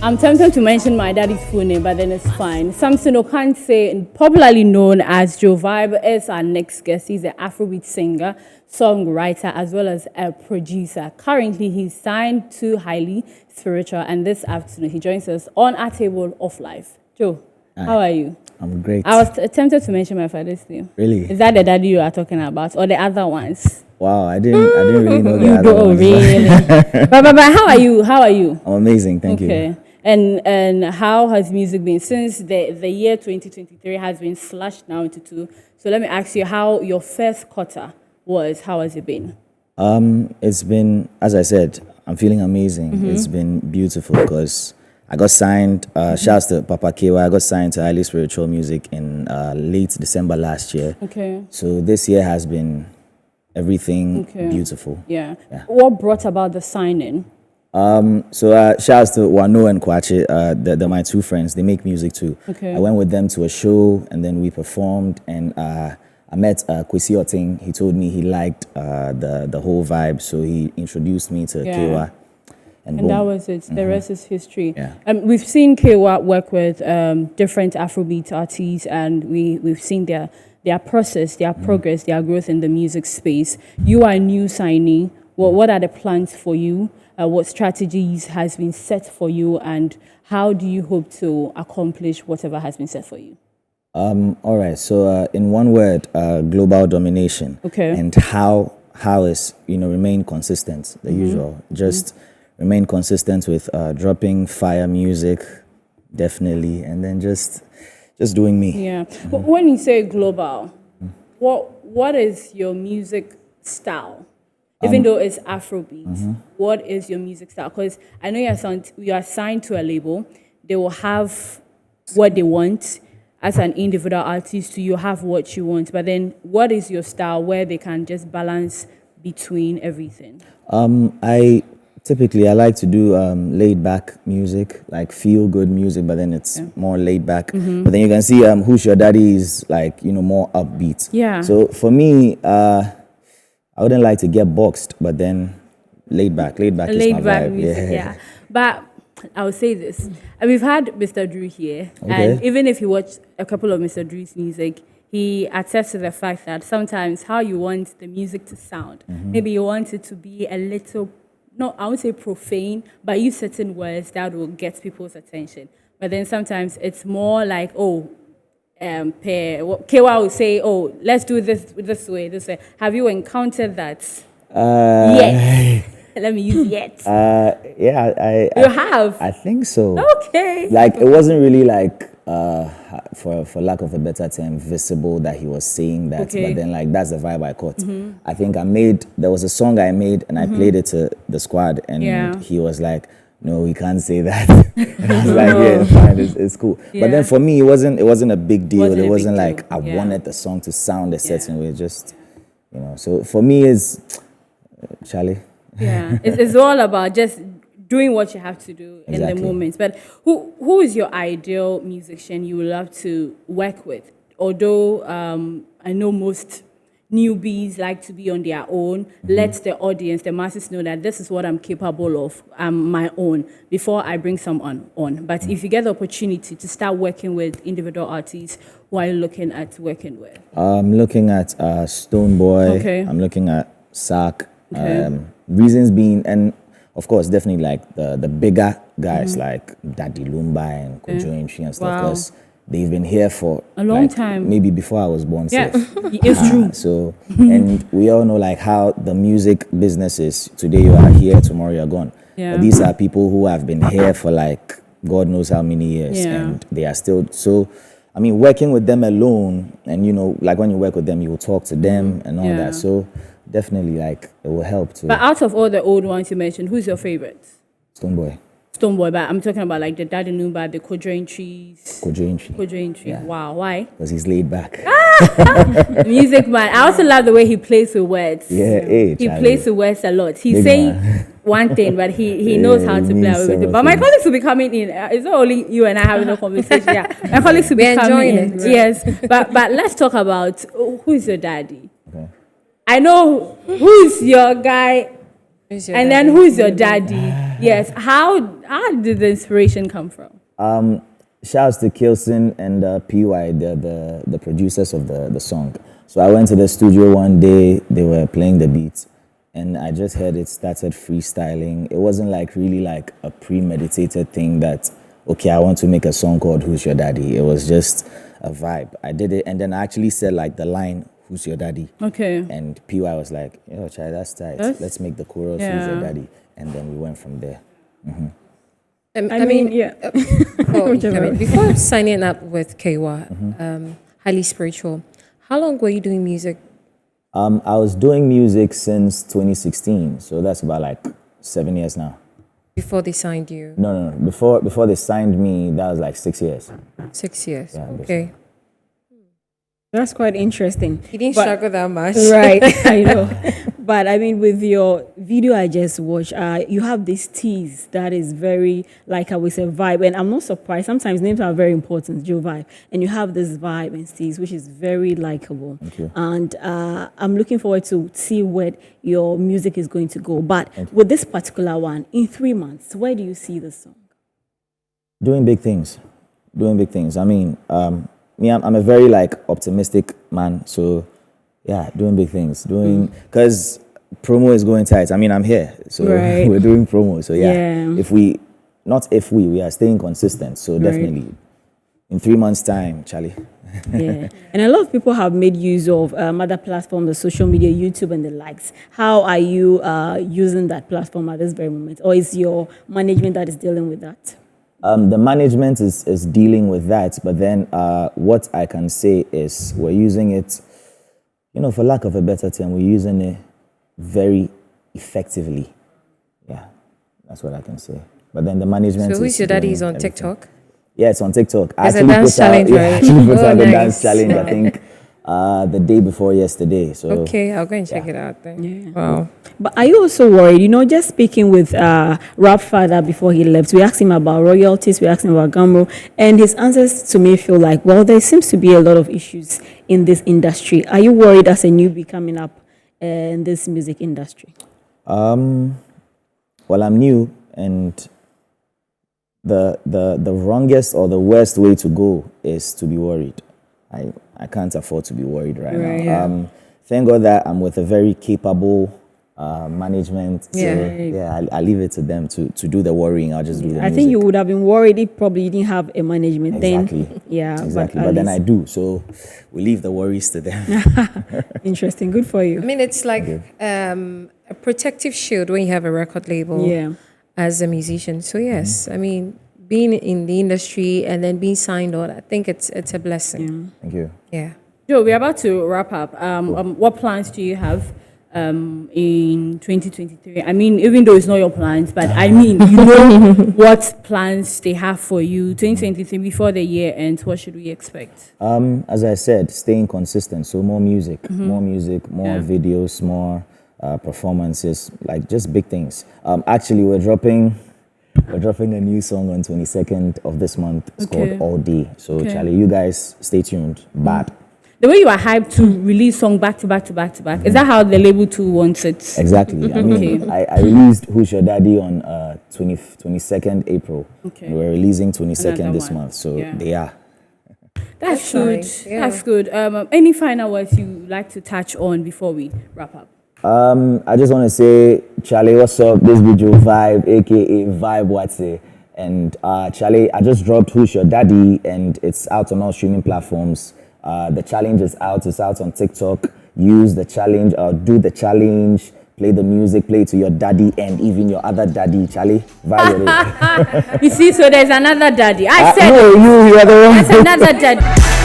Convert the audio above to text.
I'm tempted to mention my daddy's full name, but then it's fine. Samson Okanse, popularly known as Joe Vibe, is our next guest. He's an Afrobeat singer, songwriter, as well as a producer. Currently, he's signed to Highly Spiritual, and this afternoon he joins us on our table of life. Joe, Hi. How are you? I'm great. I was tempted to mention my father's name. Really? Is that the daddy you are talking about, or the other ones? Wow, I didn't really know that. You don't really. but how are you? How are you? I'm amazing, thank you. Okay. And how has music been since the year 2023 has been slashed now into two? So let me ask you how your first quarter was. How has it been? It's been, as I said, I'm feeling amazing. It's been beautiful because I got signed. Shouts to Papa Kewa. I got signed to Highly Spiritual Music in late December last year. Okay. So this year has been everything beautiful. Yeah. What brought about the signing? So shouts to Wano and Kwache. They're my two friends. They make music too. Okay. I went with them to a show and then we performed, and I met Kwesi Oting. He told me he liked the whole vibe, so he introduced me to Kewa. And that was it. The rest is history. Yeah. We've seen Kewa work with different Afrobeat artists, and we've seen their process, their progress, their growth in the music space. You are a new signee. What are the plans for you? What strategies has been set for you, and how do you hope to accomplish whatever has been set for you? All right. So in one word, global domination. Okay. And how is remain consistent. The usual. Just remain consistent with dropping fire music, definitely, and then just doing me. Yeah. But when you say global, what is your music style? Even though it's Afrobeat, what is your music style? Because I know you are signed to a label. They will have what they want. As an individual artist, you have what you want. But then what is your style where they can just balance between everything? I like to do laid back music, like feel good music, but then it's more laid back. But then you can see Who's Your Daddy is like, more upbeat. Yeah. So for me, I wouldn't like to get boxed, but then laid back is my vibe. Music, yeah. But I will say this. We've had Mr. Drew here, Okay. and even if you watch a couple of Mr. Drew's music, he attests to the fact that sometimes how you want the music to sound, maybe you want it to be a little, I would say profane, but use certain words that will get people's attention. But then sometimes it's more like, Kewa will say, let's do this way. Have you encountered that? Yes. Let me use yet. Yeah, You have? I think so. Okay. Like, it wasn't really like, for lack of a better term, visible that he was saying that. Okay. But then, like, that's the vibe I caught. I think there was a song I made and I played it to the squad, and he was like, no, we can't say that. And I was like, yeah, fine, it's cool. Yeah. But then for me, it wasn't a big deal. It wasn't like I Yeah. wanted the song to sound a certain way. Just, So for me, it's Charlie. Yeah, it's all about just doing what you have to do in the Exactly. moments. But who is your ideal musician you would love to work with? Although I know most newbies like to be on their own, let the audience, the masses know that this is what I'm capable of. I'm my own before I bring someone on. But if you get the opportunity to start working with individual artists, who are you looking at working with? I'm looking at Stoneboy. Okay. I'm looking at Sark. Okay. Reasons being, and of course, definitely like the bigger guys like Daddy Lumba and Kojo Entry and stuff, Wow. because they've been here for A long like, time. maybe before I was born. Yeah, Safe. it's true. So, and we all know like how the music business is. Today you are here, tomorrow you're gone. Yeah. But these are people who have been here for like God knows how many years, Yeah. and they are still so. I mean, working with them alone, and like when you work with them, you will talk to them and all Yeah. that. So definitely, like it will help too. But out of all the old ones you mentioned, who's your favorite? Stoneboy, Stoneboy, but I'm talking about like the Daddy Numba, the Kojo Trees. Kojo Entry, Kojo Tree. Yeah. Wow, why? because he's laid back. Music man. I also love the way he plays with words. Yeah, hey, He Charlie. plays with words a lot. He's Big saying man. one thing, but he knows how to it play means with it. several But my things. colleagues will be coming in. It's not only you and I having a conversation. Yeah, my colleagues will be We're coming enjoying in. it. Yes, but let's talk about who is your daddy. Okay. I know who's your guy, Who's your and daddy? then who's your daddy. Yes. How did the inspiration come from? Shouts to Kilson and PY, the producers of the song. So I went to the studio one day, they were playing the beats, and I just heard it started freestyling. It wasn't like really like a premeditated thing that, okay, I want to make a song called Who's Your Daddy. It was just a vibe. I did it, and then I actually said like the line, Who's Your Daddy? Okay. And PY was like, yo, Chai, that's tight. Let's make the chorus, Who's Your Daddy? And then we went from there. I mean, before signing up with Keiwa, Highly Spiritual, how long were you doing music? I was doing music since 2016, so that's about like 7 years now. Before they signed you? No. Before they signed me, that was like 6 years. 6 years. Yeah, okay. That's quite interesting. You didn't struggle that much. Right, I know. But I mean, with your video I just watched, you have this tease that is very, like I would say, vibe. And I'm not surprised. Sometimes names are very important, Joe Vibe. And you have this vibe and tease, which is very likable. Thank you. And I'm looking forward to see where your music is going to go. But with this particular one, in 3 months, where do you see the song? Doing big things. I mean, I'm a very like optimistic man, so yeah, doing big things, because promo is going tight. I mean, I'm here, so Right. we're doing promo. So yeah, Yeah. we are staying consistent. So definitely, in 3 months' time, Charlie. Yeah, and a lot of people have made use of other platforms, the social media, YouTube, and the likes. How are you using that platform at this very moment, or is your management that is dealing with that? The management is dealing with that, but then what I can say is we're using it, for lack of a better term, we're using it very effectively. Yeah, that's what I can say. But then the management. So Who's Your Daddy is on everything. TikTok? Yeah, it's on TikTok. There's a dance challenge, right? I actually put out the nice. dance challenge, I think, the day before yesterday. So Okay, I'll go and check it out then. Yeah. Wow. But are you also worried? Just speaking with Rap Father before he left, we asked him about royalties, we asked him about Gumbo, and his answers to me feel like, well, there seems to be a lot of issues in this industry. Are you worried as a newbie coming up in this music industry? well, I'm new, and the wrongest or the worst way to go is to be worried. I can't afford to be worried right now. Yeah. Thank God that I'm with a very capable management. So, I leave it to them to do the worrying. I'll just do the I music. think you would have been worried if probably you didn't have a management. Exactly. Then, yeah. Exactly. at But then I least- do. So we leave the worries to them. Interesting. Good for I you. mean, it's like a protective shield when you have a record label Yeah. as a musician. So yes, I mean, being in the industry and then being signed on, I think it's a blessing. Thank you. Yeah. Joe, we're about to wrap up. What plans do you have in 2023? I mean, even though it's not your plans, but I mean, you know what plans they have for you 2023 before the year ends. What should we expect? As I said, staying consistent. So more music, more videos, more performances, like just big things. Actually, we're dropping a new song on 22nd of this month. It's called All Day. So Charlie, you guys stay tuned. Bad. The way you are hyped to release song back to back to back to back, is that how the label too wants it? Exactly. I mean, I released Who's Your Daddy on 22nd April. Okay. And we're releasing 22nd Another this one. month. So Yeah. they are. That's That's good. nice, yeah. That's good. Any final words you like to touch on before we wrap up? I just want to say, Charlie, what's up? This video Vibe, aka Vibe What's it? And Charlie, I just dropped Who's Your Daddy, and it's out on all streaming platforms. The challenge is out. It's out on TikTok. Use the challenge, do the challenge, play the music, play it to your daddy and even your other daddy, Charlie. Vibe. You see, so there's another daddy. I said No, you are the one. that's another daddy.